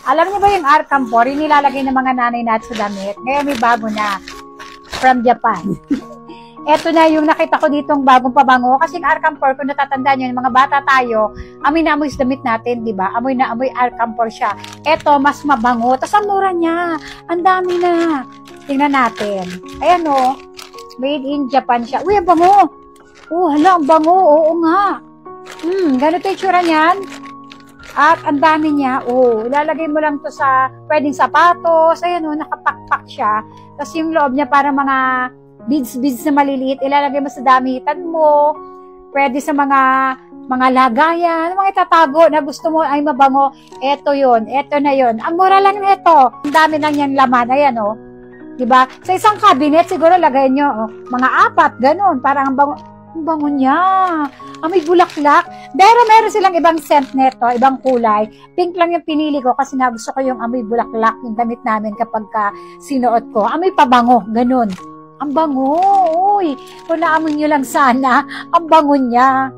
Alam niyo ba yung Arcamfor, yung nilalagay ng mga nanay natin sa damit? Ngayon may bago na from Japan. Eto na yung nakita ko ditong bagong pabango. Kasi yung Arcamfor, kung natatandaan nyo, yung mga bata tayo, amoy na amoy sa damit natin, di ba? Amoy na amoy Arcamfor siya. Eto, mas mabango. Tapos ang mura niya. Ang dami na. Tingnan natin. Ayan o. Made in Japan siya. Uy, ang bango. Oh, hala, ang bango. Oo nga. Ganito yung tsura niyan. At ang dami niya. Oh, ilalagay mo lang to sa pwedeng sapatos. Ayan o, nakapakpak siya. Tapos yung loob niya para mga beads na maliliit, ilalagay mo sa damitan mo, pwede sa mga lagayan, mga itatago na gusto mo ay mabango, eto yun, eto na yun. Ang mura lang nito, ang dami lang yan laman, ayan o. Diba? Sa isang cabinet, siguro lagay nyo, mga 4, ganun, parang ang bango niya. May bulaklak. Pero meron silang ibang scent neto, ibang kulay. Pink lang yung pinili ko kasi gusto ko yung amoy bulaklak, yung damit namin kapag sinuot ko. Amoy pabango, ganun. Ang bango, uy. Kung naamoy nyo lang sana, ang bango niya.